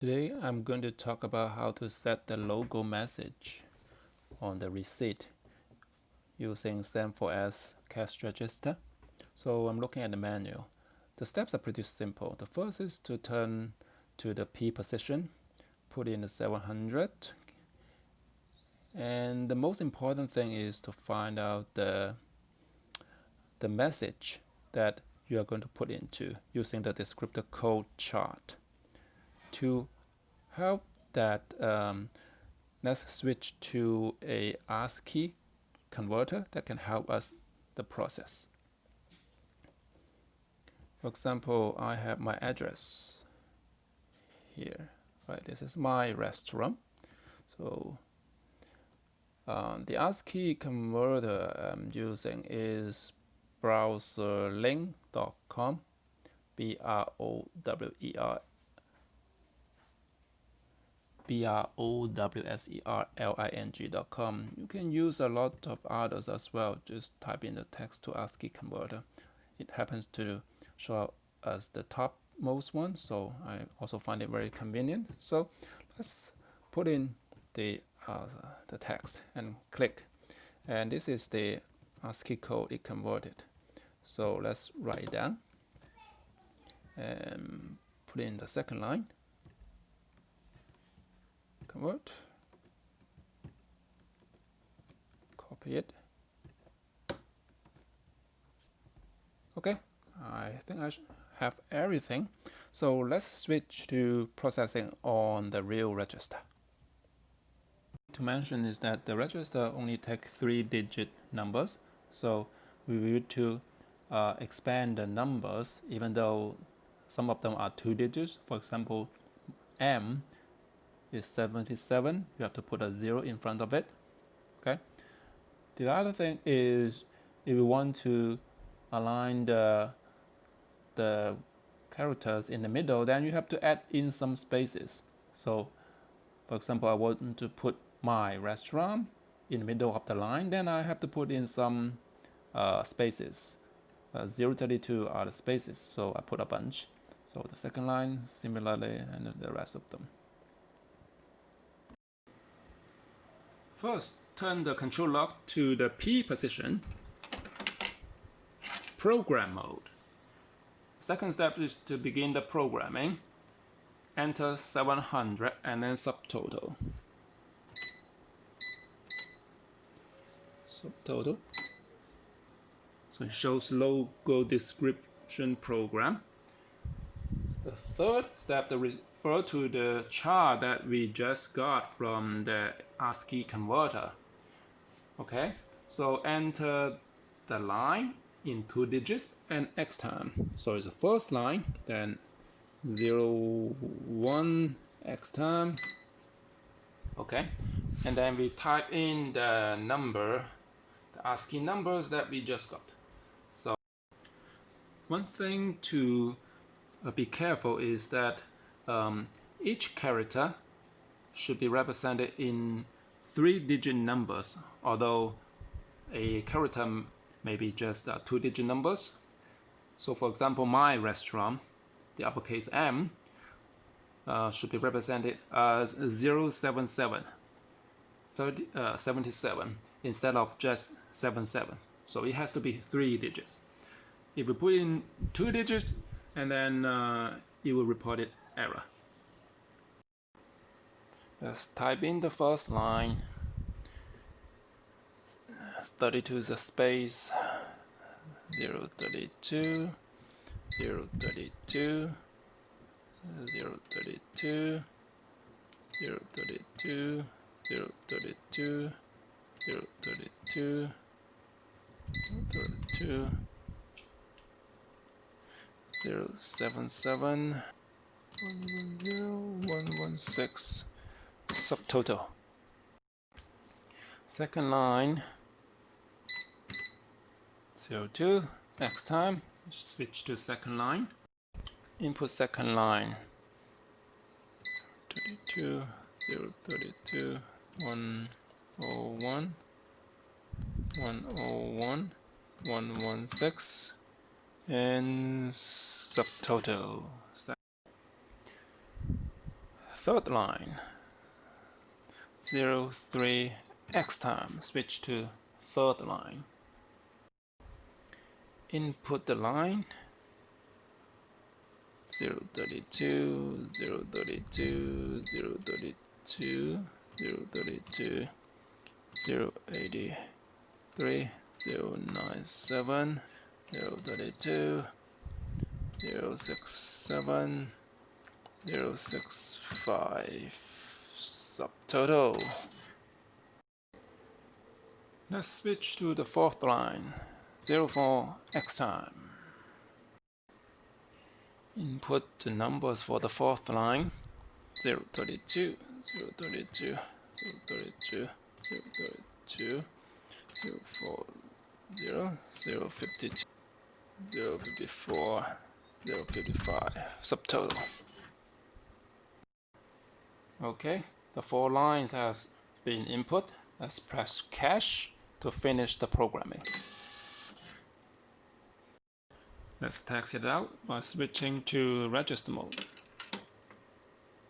Today I'm going to talk about how to set the logo message on the receipt using SAM4S cash register. So I'm looking at the manual. The steps are pretty simple. The first is to turn to the P position, put in the 700, and the most important thing is to find out the message that you are going to put into using the descriptor code chart. To help that, let's switch to a ASCII converter that can help us the process. For example, I have my address here, right? This is my restaurant. So the ASCII converter I'm using is browserling.com, browserling.com. You can use a lot of others as well. Just type in the text to ASCII converter. It happens to show up as the topmost one, so I also find it very convenient. So let's put in the text and click, and this is the ASCII code it converted. So let's write it down and put in the second line. Convert, copy it. Okay, I think I have everything. So let's switch to processing on the real register. To mention is that the register only takes 3-digit numbers, so we need to expand the numbers even though some of them are 2 digits. For example, M is 77, you have to put a 0 in front of it. Okay. The other thing is, if you want to align the characters in the middle, then you have to add in some spaces. So for example, I want to put my restaurant in the middle of the line, then I have to put in some spaces. 032 are the spaces, so I put a bunch. So the second line similarly, and the rest of them. First, turn the control lock to the P position, program mode. Second step is to begin the programming. Enter 700 and then subtotal. Subtotal. So it shows logo description program. The third step to refer to the chart that we just got from the ASCII converter. Okay, so enter the line in 2 digits and X time. So it's the first line, then 0, 1, X time. Okay, and then we type in the number, the ASCII numbers that we just got. So one thing to be careful is that each character should be represented in 3-digit numbers, although a character may be just 2-digit numbers. So for example, my restaurant, the uppercase M, should be represented as 077, 77 instead of just 77. So it has to be 3 digits. If we put in 2 digits, and then it will report it error. Let's type in the first line. 32 is a space. 032, 032, 032, 032, 032, 032, 032, 077, 110, 116, subtotal. Second line, 02, next time, switch to second line. Input second line, 32, 032, 101, 101, 116, and subtotal. third line, 03x time, switch to third line. Input the line 032, 032, 032, 032, 083, 097, 032, 067, 065, subtotal. Let's switch to the fourth line, 04x time. Input the numbers for the fourth line, 032, 032, 032, 032, 040, 052, 054, 055, subtotal. Okay, the 4 lines has been input. Let's press cache to finish the programming. Let's test it out by switching to register mode.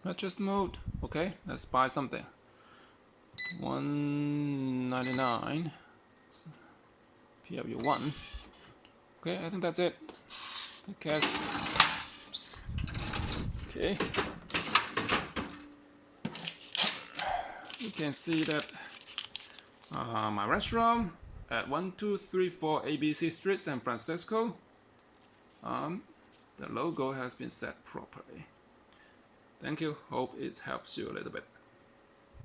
Register mode, okay, let's buy something. $1.99 PW1. Okay, I think that's it. The cash. Oops. Okay. You can see that my restaurant at 1234 ABC Street, San Francisco. The logo has been set properly. Thank you. Hope it helps you a little bit.